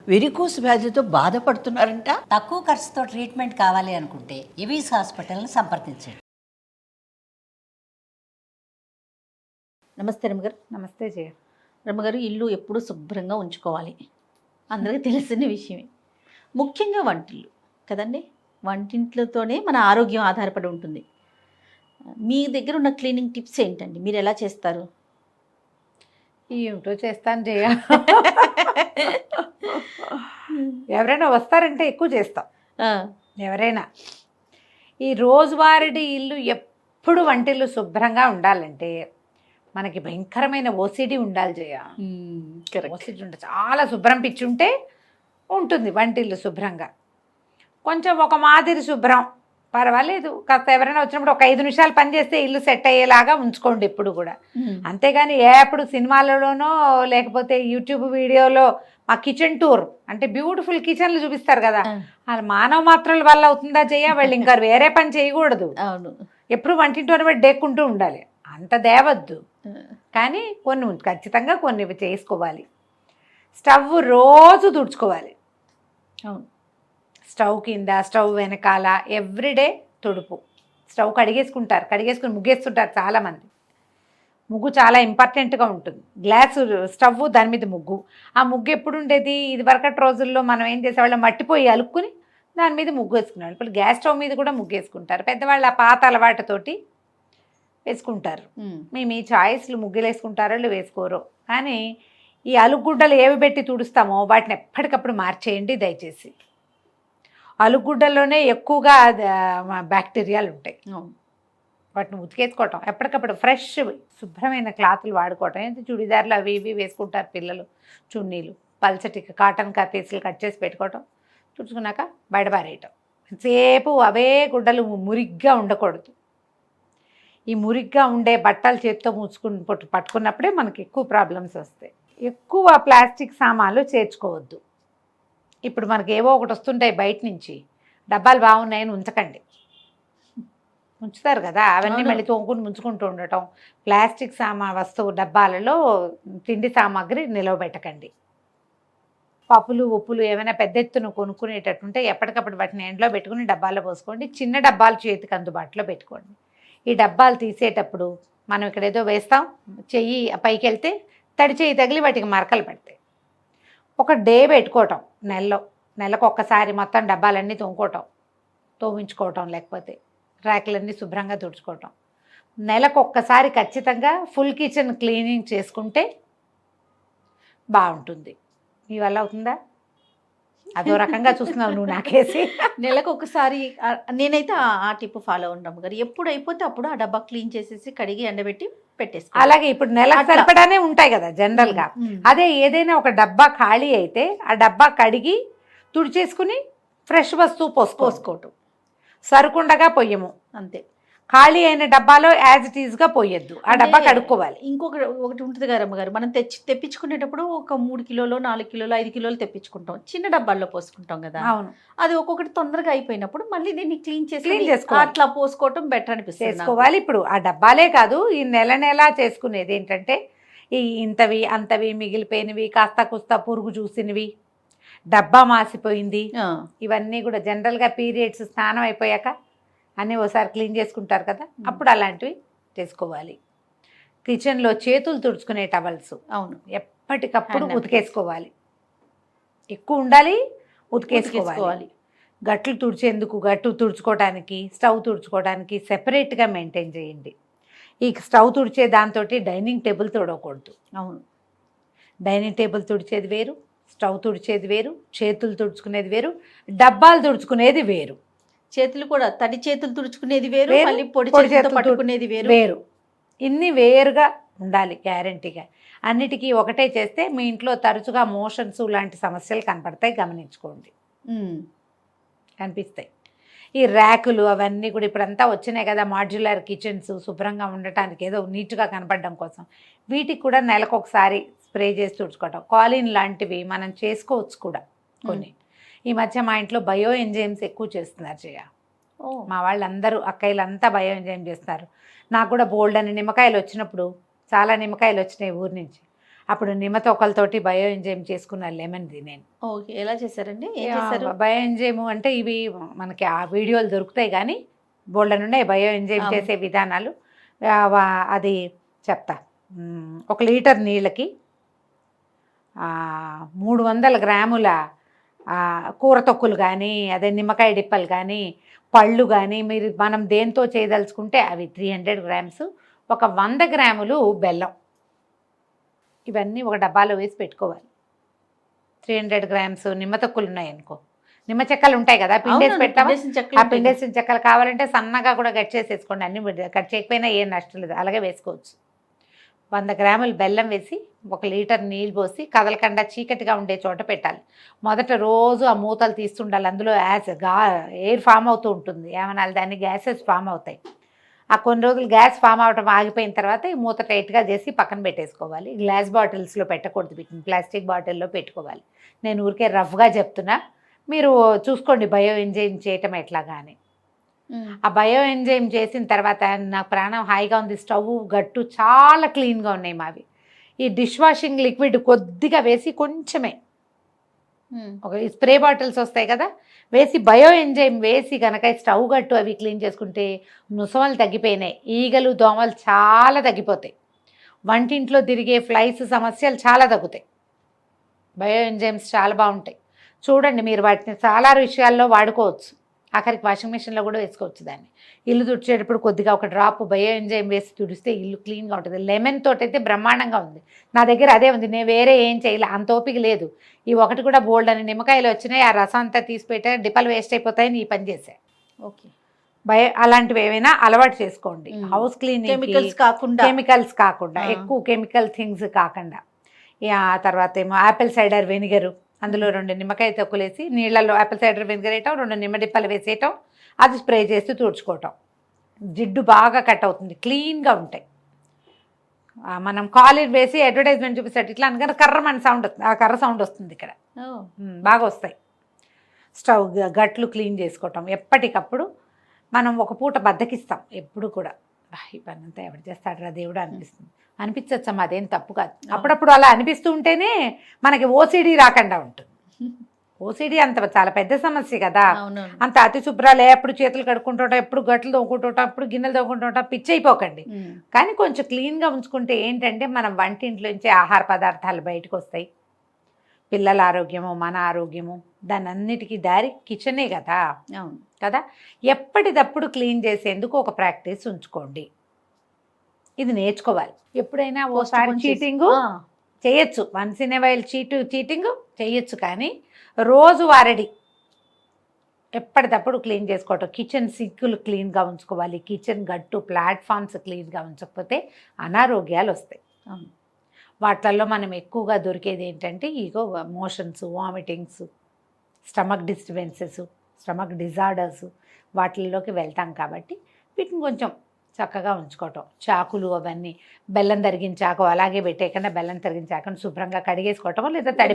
Varicose వ్యాధితో బాధపడుతున్నారంట. తక్కువ ఖర్చుతో ట్రీట్మెంట్ కావాలి అనుకుంటే ఎవిస్ హాస్పిటల్ని సంప్రదించండి. నమస్తే రమ్మగారు. నమస్తే జయ. రమ్మగారు, ఇల్లు ఎప్పుడూ శుభ్రంగా ఉంచుకోవాలి, అందరికీ తెలిసిన విషయమే. ముఖ్యంగా వంటిల్లు కదండి, వంటింట్లతోనే మన ఆరోగ్యం ఆధారపడి ఉంటుంది. మీ దగ్గర ఉన్న క్లీనింగ్ టిప్స్ ఏంటండి? మీరు ఎలా చేస్తారు? ఏమిటో చేస్తాను జయ. ఎవరైనా వస్తారంటే ఎక్కువ చేస్తాం. ఎవరైనా ఈ రోజువారీ ఇల్లు ఎప్పుడు వంటిల్లు శుభ్రంగా ఉండాలంటే మనకి భయంకరమైన ఓసిడి ఉండాలి జయ. ఓసిడి ఉంటే చాలా శుభ్రం పిచ్చుంటే ఉంటుంది వంటిల్లు శుభ్రంగా. కొంచెం ఒక మాదిరి శుభ్రం పర్వాలేదు, కాస్త ఎవరైనా వచ్చినప్పుడు ఒక 5 నిమిషాలు పని చేస్తే ఇల్లు సెట్ అయ్యేలాగా ఉంచుకోండి ఎప్పుడు కూడా. అంతేగాని ఎప్పుడు సినిమాలలోనో లేకపోతే యూట్యూబ్ వీడియోలో మా కిచెన్ టూర్ అంటే బ్యూటిఫుల్ కిచెన్లు చూపిస్తారు కదా, అది మానవ మాత్రల వల్ల అవుతుందా జయ? వాళ్ళు ఇంకా వేరే పని చేయకూడదు. అవును, ఎప్పుడు వంటింటోనే బట్టి డేక్కుంటూ ఉండాలి, అంత దేవద్దు. కానీ కొన్ని ఖచ్చితంగా కొన్ని చేసుకోవాలి. స్టవ్ రోజు తుడుచుకోవాలి. అవును, స్టవ్ కింద, స్టవ్ వెనకాల ఎవ్రీడే తుడుపు. స్టవ్ కడిగేసుకుని ముగ్గేస్తుంటారు చాలామంది. ముగ్గు చాలా ఇంపార్టెంట్గా ఉంటుంది. గ్లాసు స్టవ్, దాని మీద ముగ్గు. ఆ ముగ్గు ఎప్పుడు ఉండేది? ఇది వరకటి రోజుల్లో మనం ఏం చేసేవాళ్ళం, మట్టిపోయి అలుక్కుని దాని మీద ముగ్గు వేసుకునేవాళ్ళు. ఇప్పుడు గ్యాస్ స్టవ్ మీద కూడా ముగ్గు వేసుకుంటారు. పెద్దవాళ్ళు ఆ పాత అలవాటుతోటి వేసుకుంటారు. మీ చాయిస్లు ముగ్గులు వేసుకుంటారో వేసుకోరో, కానీ ఈ అలుగుడ్డలు ఏవి పెట్టి తుడుస్తామో వాటిని ఎప్పటికప్పుడు మార్చేయండి దయచేసి. అలుగుడ్డల్లోనే ఎక్కువగా బ్యాక్టీరియాలు ఉంటాయి. వాటిని ఉతికేసుకోవటం, ఎప్పటికప్పుడు ఫ్రెష్ శుభ్రమైన క్లాతులు వాడుకోవటం. ఏంటి చుడిదార్లు అవి ఇవి వేసుకుంటారు పిల్లలు, చున్నీలు, పల్చటి కాటన్ పీసులు కట్ చేసి పెట్టుకోవటం, తుడుచుకున్నాక బయటపారేయటం. సేపు అవే గుడ్డలు మురిగ్గా ఉండకూడదు. ఈ మురిగ్గా ఉండే బట్టలు చేత్తో పట్టుకున్నప్పుడే మనకి ఎక్కువ ప్రాబ్లమ్స్ వస్తాయి. ఎక్కువ ప్లాస్టిక్ సామాన్లు చేర్చుకోవద్దు. ఇప్పుడు మనకి ఏవో ఒకటి వస్తుంటాయి బయట నుంచి, డబ్బాలు బాగున్నాయని ఉంచకండి. ఉంచుతారు కదా, అవన్నీ మళ్ళీ తోముకుని ముంచుకుంటూ ఉండటం. ప్లాస్టిక్ వస్తువు డబ్బాలలో తిండి సామాగ్రి నిలవబెట్టకండి. పప్పులు ఉప్పులు ఏమైనా పెద్ద ఎత్తున కొనుక్కునేటట్టుంటే ఎప్పటికప్పుడు వాటిని ఎండలో పెట్టుకుని డబ్బాలో పోసుకోండి. చిన్న డబ్బాలు చేతికి అందుబాటులో పెట్టుకోండి. ఈ డబ్బాలు తీసేటప్పుడు మనం ఇక్కడ ఏదో వేస్తాం, చెయ్యి పైకి వెళ్తే తడి చెయ్యి తగిలి వాటికి మరకలు పడతాయి. ఒక డే పెట్టుకోవటం, నెలకు ఒక్కసారి మొత్తం డబ్బాలన్నీ తోమించుకోవటం, లేకపోతే ర్యాకులన్నీ శుభ్రంగా తుడుచుకోవటం. నెలకు ఒక్కసారి ఖచ్చితంగా ఫుల్ కిచెన్ క్లీనింగ్ చేసుకుంటే బాగుంటుంది. మీ వల్ల అవుతుందా? అదో రకంగా చూస్తున్నావు నువ్వు నాకేసి. నెలకు ఒకసారి నేనైతే ఆ టిప్ ఫాలో ఉంటాం గారు. ఎప్పుడు అయిపోతే అప్పుడు ఆ డబ్బా క్లీన్ చేసేసి కడిగి ఎండబెట్టి పెట్టేసుకో. అలాగే ఇప్పుడు నెలకు సరిపడానే ఉంటాయి కదా జనరల్గా. అదే ఏదైనా ఒక డబ్బా ఖాళీ అయితే ఆ డబ్బా కడిగి తుడిచేసుకుని ఫ్రెష్ వస్తువు పోసుకోవటం. సరుకుండగా పొయ్యము అంతే. ఖాళీ అయిన డబ్బాలో యాజ్ ఇట్ ఈజ్గా పోయొద్దు, ఆ డబ్బా కడుక్కోవాలి. ఒకటి ఉంటుంది గారు అమ్మగారు, మనం తెప్పించుకునేటప్పుడు ఒక 3 కిలోలు 4 కిలోలు 5 కిలోలు తెప్పించుకుంటాం, చిన్న డబ్బాల్లో పోసుకుంటాం కదా. అవును, అది ఒక్కొక్కటి తొందరగా అయిపోయినప్పుడు మళ్ళీ దీన్ని క్లీన్ చేసుకోవాలి. అట్లా పోసుకోవటం బెటర్ అనిపిస్తుంది. చేసుకోవాలి. ఇప్పుడు ఆ డబ్బాలే కాదు, ఈ నెల చేసుకునేది ఏంటంటే ఈ ఇంతవి అంతవి మిగిలిపోయినవి, కాస్త కుస్తా పురుగు చూసినవి, డబ్బా మాసిపోయింది, ఇవన్నీ కూడా జనరల్గా పీరియడ్స్ స్నానం అయిపోయాక అన్నీ ఒకసారి క్లీన్ చేసుకుంటారు కదా, అప్పుడు అలాంటివి చేసుకోవాలి. కిచెన్లో చేతులు తుడుచుకునే టవల్స్ అవును ఎప్పటికప్పుడు ఉతికేసుకోవాలి. ఎక్కువ ఉండాలి, ఉతికేసుకోవాలి. గట్లు తుడుచుకోవడానికి, స్టవ్ తుడుచుకోవడానికి సెపరేట్గా మెయింటైన్ చేయండి. ఈ స్టవ్ తుడిచే దాంతో డైనింగ్ టేబుల్ తుడవకూడదు. అవును, డైనింగ్ టేబుల్ తుడిచేది వేరు, స్టవ్ తుడిచేది వేరు, చేతులు తుడుచుకునేది వేరు, డబ్బాలు తుడుచుకునేది వేరు. చేతులు కూడా తడి చేతులు తుడుచుకునేది వేరు, మళ్ళీ పొడి చేతులతో పట్టుకునేది వేరు. ఇన్ని వేరుగా ఉండాలి గ్యారంటీగా. అన్నిటికీ ఒకటే చేస్తే మీ ఇంట్లో తరచుగా మోషన్స్ లాంటి సమస్యలు కనపడతాయి, గమనించుకోండి. కనిపిస్తాయి. ఈ ర్యాకులు అవన్నీ కూడా ఇప్పుడంతా వచ్చినాయి కదా, మాడ్యులర్ కిచెన్స్ శుభ్రంగా ఉండటానికి, ఏదో నీట్గా కనపడడం కోసం. వీటికి కూడా నెలకు ఒకసారి స్ప్రే చేసి తుడుచుకోవటం. కాలిన్ లాంటివి మనం చేసుకోవచ్చు కూడా కొన్ని. ఈ మధ్య మా ఇంట్లో బయో ఎంజైమ్స్ ఎక్కువ చేస్తున్నారు జయ. మా వాళ్ళందరూ అక్కయ్యలంతా బయో ఎంజైమ్ చేస్తున్నారు. నాకు కూడా బోల్డ్ అని నిమ్మకాయలు వచ్చినప్పుడు, చాలా నిమ్మకాయలు వచ్చినాయి ఊరి నుంచి, అప్పుడు నిమ్మతోకలతోటి బయో ఎంజైమ్ చేసుకున్న లెమన్ది నేను. ఓకే, ఎలా చేశారండి? ఏం చేశారు? బయో ఎంజైమ్ అంటే ఇవి మనకి ఆ వీడియోలు దొరుకుతాయి, కానీ బోల్డెన్ ఉన్నాయి బయో ఎంజైమ్ చేసే విధానాలు. అది చెప్తా. 1 లీటర్ నీళ్ళకి 300 గ్రాముల కూర తొక్కులు కానీ, అదే నిమ్మకాయ డిప్పలు కానీ, పళ్ళు కానీ, మనం దేంతో చేయదలుచుకుంటే అవి 300 గ్రామ్స్, ఒక 100 గ్రాములు బెల్లం, ఇవన్నీ ఒక డబ్బాలో వేసి పెట్టుకోవాలి. 300 గ్రామ్స్ నిమ్మ తొక్కులు ఉన్నాయి అనుకో, నిమ్మ చెక్కలు ఉంటాయి కదా, పిండేసి పెట్టామా, ఆ పిండేసిన చెక్కలు కావాలంటే సన్నగా కూడా కట్ చేసేసుకోండి. అన్ని కట్ చేయకపోయినా ఏం నష్టం లేదు, అలాగే వేసుకోవచ్చు. 100 గ్రాములు బెల్లం వేసి 1 లీటర్ నీళ్ళు పోసి కదలకుండా చీకటిగా ఉండే చోట పెట్టాలి. మొదట రోజు ఆ మూతలు తీస్తుండాలి, అందులో ఎయిర్ ఫామ్ అవుతూ ఉంటుంది, ఏమనాలి దాన్ని, గ్యాసెస్ ఫామ్ అవుతాయి. ఆ కొన్ని రోజులు గ్యాస్ ఫామ్ అవటం ఆగిపోయిన తర్వాత ఈ మూత టైట్గా చేసి పక్కన పెట్టేసుకోవాలి. గ్లాస్ బాటిల్స్లో పెట్టకూడదు, వీటిని ప్లాస్టిక్ బాటిల్లో పెట్టుకోవాలి. నేను ఊరికే రఫ్గా చెప్తున్నా, మీరు చూసుకోండి బయో ఎంజైమ్ చేయటం ఎట్లాగా అని. ఆ బయో ఎంజైమ్ చేసిన తర్వాత నాకు ప్రాణం హాయిగా ఉంది. స్టవ్ గట్టు చాలా క్లీన్గా ఉన్నాయి మావి. ఈ డిష్ వాషింగ్ లిక్విడ్ కొద్దిగా వేసి, కొంచెమే ఒక స్ప్రే బాటిల్స్ వస్తాయి కదా, వేసి బయో ఎంజైమ్ వేసి కనుక స్టవ్ గట్టు అవి క్లీన్ చేసుకుంటే నుసమలు తగ్గిపోయినాయి, ఈగలు దోమలు చాలా తగ్గిపోతాయి, వంటింట్లో తిరిగే ఫ్లైస్ సమస్యలు చాలా తగ్గుతాయి. బయో ఎంజైమ్స్ చాలా బాగుంటాయి, చూడండి. మీరు వాటిని చాలా విషయాల్లో వాడుకోవచ్చు. ఆఖరికి వాషింగ్ మిషన్లో కూడా వేసుకోవచ్చు దాన్ని. ఇల్లు తుడిచేటప్పుడు కొద్దిగా ఒక డ్రాప్ బయో ఎంజైమ్ వేసి తుడిస్తే ఇల్లు క్లీన్గా ఉంటుంది. లెమన్ తోటి అయితే బ్రహ్మాండంగా ఉంది, నా దగ్గర అదే ఉంది, నేను వేరే ఏం చేయలే, అంత ఓపిక లేదు. ఈ ఒకటి కూడా బోల్డ్ అని నిమ్మకాయలు వచ్చినాయి, ఆ రసం అంతా తీసి పెట్టా, డిప్పలు వేస్ట్ అయిపోతాయని ఈ పని చేశా. ఓకే, అలాంటివి ఏమైనా అలవాటు చేసుకోండి. హౌస్ క్లీనింగ్ కెమికల్స్ కాకుండా ఎక్కువ కెమికల్ థింగ్స్ కాకుండా. ఆ తర్వాత ఏమో యాపిల్ సైడర్ వెనిగరు, అందులో 2 నిమ్మకాయ తొక్కులేసి నీళ్ళల్లో యాపిల్ సైడర్ వెనిగర్ వేయటం, 2 నిమ్మ డిప్పలు వేసేయటం, అది స్ప్రే చేసి తుడుచుకోవటం. జిడ్డు బాగా కట్ అవుతుంది, క్లీన్గా ఉంటాయి. మనం కాలేజ్ వేసి అడ్వర్టైజ్మెంట్ చూపిస్తాడు ఇట్లా అనగానే కర్రమని సౌండ్ వస్తుంది, ఆ కర్ర సౌండ్ వస్తుంది ఇక్కడ, బాగా వస్తాయి. స్టవ్ గట్లు క్లీన్ చేసుకోవటం ఎప్పటికప్పుడు. మనం ఒక పూట బద్దకిస్తాం ఎప్పుడు కూడా, ఈ పని అంతా ఎవరు చేస్తాడరా దేవుడు అనిపిస్తుంది, అనిపించచ్చమ్మా, అదేం తప్పు కాదు. అప్పుడప్పుడు అలా అనిపిస్తూ ఉంటేనే మనకి ఓసిడి రాకుండా ఉంటుంది. ఓసిడి అంత చాలా పెద్ద సమస్య కదా, అంత అతి శుభ్రాలు, ఎప్పుడు చేతులు కడుక్కుంటుంటాం, ఎప్పుడు గట్లు తోముకుంటుంటాం, ఎప్పుడు గిన్నెలు తోముకుంటుంటాం, పిచ్చి అయిపోకండి. కానీ కొంచెం క్లీన్గా ఉంచుకుంటే ఏంటంటే మనం వంటింట్లోంచి ఆహార పదార్థాలు బయటకు వస్తాయి, పిల్లల ఆరోగ్యము, మన ఆరోగ్యము, దాని అన్నిటికీ దారి కిచెనే కదా. కదా, ఎప్పటిదప్పుడు క్లీన్ చేసేందుకు ఒక ప్రాక్టీస్ ఉంచుకోండి. ఇది నేర్చుకోవాలి. ఎప్పుడైనా ఓసారి చీటింగ్ చేయొచ్చు, once in a while cheating చేయొచ్చు, కానీ రోజు వారడి ఎప్పటికప్పుడు క్లీన్ చేసుకోవటం. కిచెన్ సింకులు క్లీన్గా ఉంచుకోవాలి, కిచెన్ గట్టు ప్లాట్ఫామ్స్ క్లీన్గా ఉంచకపోతే అనారోగ్యాలు వస్తాయి. వాటిల్లో మనం ఎక్కువగా దొరికేది ఏంటంటే ఇగో motions, vomitings, stomach disturbances, stomach disorders, వాటిల్లోకి వెళ్తాం. కాబట్టి వీటిని కొంచెం చక్కగా ఉంచుకోవటం. చాకులు అవన్నీ, బెల్లం తరిగిన చాకు అలాగే పెట్టేయకుండా బెల్లం తరిగిన చాకుని శుభ్రంగా కడిగేసుకోవటము, లేదా తడి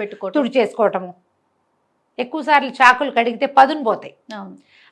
పెట్టి తుడిచేసుకోవటము. ఎక్కువసార్లు చాకులు కడిగితే పదును పోతాయి,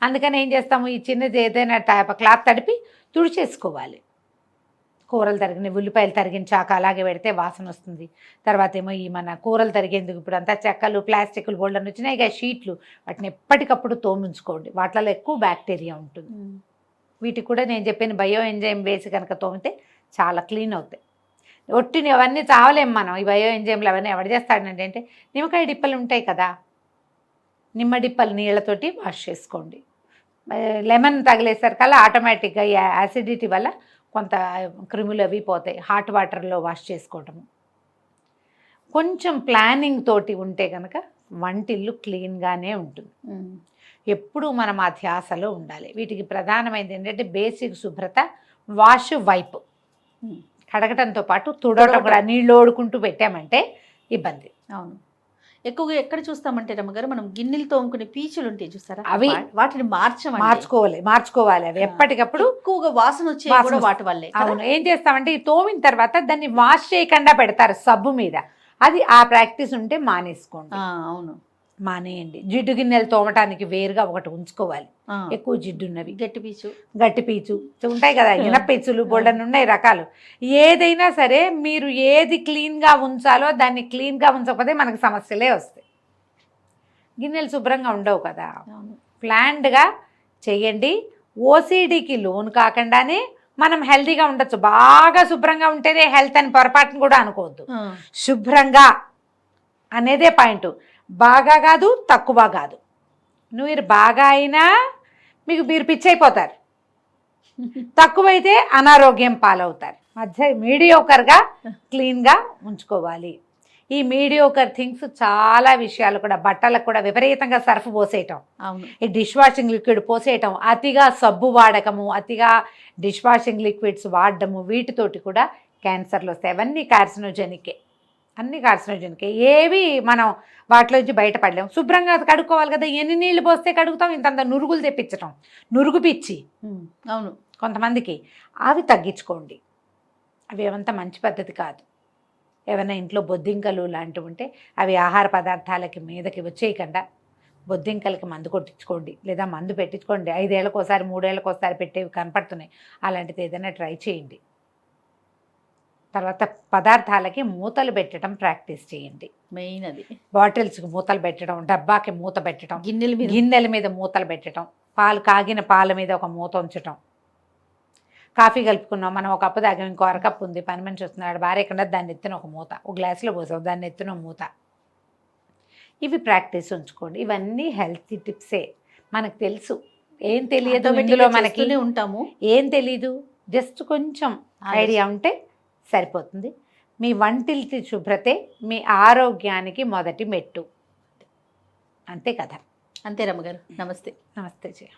అందుకని ఏం చేస్తాము, ఈ చిన్నది ఏదైనా క్లాత్ తడిపి తుడిచేసుకోవాలి. కూరలు తరిగిన, ఉల్లిపాయలు తరిగిన చాకు అలాగే పెడితే వాసన వస్తుంది. తర్వాత ఏమో ఈ మన కూరలు తరిగేందుకు ఇప్పుడు అంతా చెక్కలు, ప్లాస్టిక్లు బోల్డర్ వచ్చినాయి ఇక షీట్లు, వాటిని ఎప్పటికప్పుడు తోమించుకోండి, వాటిలో ఎక్కువ బ్యాక్టీరియా ఉంటుంది. వీటికి కూడా నేను చెప్పిన బయో ఎంజైమ్ వేసి కనుక తోమితే చాలా క్లీన్ అవుతాయి. ఒట్టిని అవన్నీ చావలేము మనం, ఈ బయో ఎంజైమ్లు అవన్నీ ఎవరు చేస్తాడంటే అంటే నిమ్మకాయ డిప్పలు ఉంటాయి కదా, నిమ్మ డిప్పలు నీళ్ళతోటి వాష్ చేసుకోండి. లెమన్ తగిలేసరికల్లా ఆటోమేటిక్గా ఈ యాసిడిటీ వల్ల కొంత క్రిములు అవి పోతాయి. హాట్ వాటర్లో వాష్ చేసుకోవటము. కొంచెం ప్లానింగ్ తోటి ఉంటే కనుక వంటిల్లు క్లీన్గానే ఉంటుంది. ఎప్పుడు మనం ఆ ధ్యాసలో ఉండాలి. వీటికి ప్రధానమైనది ఏంటంటే బేసిక్ శుభ్రత, వాష్, వైప్, కడగటంతో పాటు తుడవటం కూడా. నీళ్ళు ఓడుకుంటూ పెట్టామంటే ఇబ్బంది. అవును, ఎక్కువగా ఎక్కడ చూస్తామంటే రమ్మగారు, మనం గిన్నెలు తోముకునే పీచులు ఉంటాయి చూసారా, అవి వాటిని మార్చుకోవాలి. అవి ఎప్పటికప్పుడు ఎక్కువగా వాసన వచ్చే కూడా వాటి వల్లే. అవును, ఏం చేస్తామంటే ఈ తోమిన తర్వాత దాన్ని వాష్ చేయకుండా పెడతారు సబ్బు మీద, అది ఆ ప్రాక్టీస్ ఉంటే మానేసుకోండి. అవును, మానేయండి. జిడ్డు గిన్నెలు తోమటానికి వేరుగా ఒకటి ఉంచుకోవాలి, ఆ, ఎక్కువ జిడ్డు ఉన్నవి. గట్టి పీచు. గట్టి పీచు ఉంటాయి కదా, ఇనపీచులు బోల్డన్ ఉన్నాయి రకాలు. ఏదైనా సరే మీరు ఏది క్లీన్గా ఉంచాలో దాన్ని క్లీన్గా ఉంచకపోతే మనకు సమస్యలే వస్తాయి. గిన్నెలు శుభ్రంగా ఉండవు కదా. అవును. ప్లాన్డ్గా చేయండి. ఓసిడికి లోన్ కాకుండానే మనం హెల్తీగా ఉండొచ్చు. బాగా శుభ్రంగా ఉంటేనే హెల్త్ అని పొరపాటును కూడా అనుకోవద్దు. ఆ, శుభ్రంగా అనేదే పాయింట్. బాగా కాదు, తక్కువ కాదు. మీరు బాగా అయినా మీరు పిచ్చి అయిపోతారు, తక్కువైతే అనారోగ్యం పాలవుతారు. మధ్య మీడియోకర్గా క్లీన్గా ఉంచుకోవాలి. ఈ మీడియోకర్ థింగ్స్ చాలా విషయాలు కూడా, బట్టలకు కూడా విపరీతంగా సర్ఫ్ పోసేయటం, అవును. ఈ డిష్ వాషింగ్ లిక్విడ్ పోసేయటం, అతిగా సబ్బు వాడకము, అతిగా డిష్ వాషింగ్ లిక్విడ్స్ వాడడము, వీటితోటి కూడా క్యాన్సర్లు వస్తాయి. అవన్నీ కార్సినోజెనికే, అన్ని కార్సినోజెనికే. ఏవి మనం వాటిలోంచి బయటపడలేము. శుభ్రంగా కడుక్కోవాలి కదా. ఎన్ని నీళ్లు పోస్తే కడుగుతాం? ఇంతంత నురుగులు తెప్పించటం, నురుగు పిచ్చి అవును. కొంతమందికి. అవి తగ్గించుకోండి. అవి ఏమంత మంచి పద్ధతి కాదు. ఏమైనా ఇంట్లో బొద్దింకలు లాంటివి ఉంటే అవి ఆహార పదార్థాలకి మీదకి వచ్చేయకుండా బొద్దింకలకి మందు కొట్టించుకోండి, లేదా మందు పెట్టించుకోండి. 5 ఏళ్ళకోసారి 3 ఏళ్ళకోసారి పెట్టేవి కనపడుతున్నాయి. అలాంటిది ఏదైనా ట్రై చేయండి. తర్వాత పదార్థాలకి మూతలు పెట్టడం ప్రాక్టీస్ చేయండి. మెయిన్ అది. బాటిల్స్కి మూతలు పెట్టడం, డబ్బాకి మూత పెట్టడం, గిన్నెల మీద మూతలు పెట్టడం, కాగిన పాల మీద ఒక మూత ఉంచటం. కాఫీ కలుపుకున్నాం, మనం ఒక కప్పు తాగాం, ఇంకో అరకప్పు ఉంది, పని మనిషి వస్తున్నాడు, భార్య ఎక్కడ, దాన్ని ఎత్తున ఒక మూత, ఒక గ్లాసులో పోసావు, దాన్ని ఎత్తున మూత. ఇవి ప్రాక్టీస్ ఉంచుకోండి. ఇవన్నీ హెల్తీ టిప్సే. మనకు తెలుసు, ఏం తెలియదు ఇందులో మనకి, ఉంటాము, ఏం తెలీదు, జస్ట్ కొంచెం ఐడియా ఉంటే సరిపోతుంది. మీ వంటిల్తి శుభ్రతే మీ ఆరోగ్యానికి మొదటి మెట్టు. అంతే కదా. అంతే రమ్మగారు. నమస్తే. నమస్తే జయ.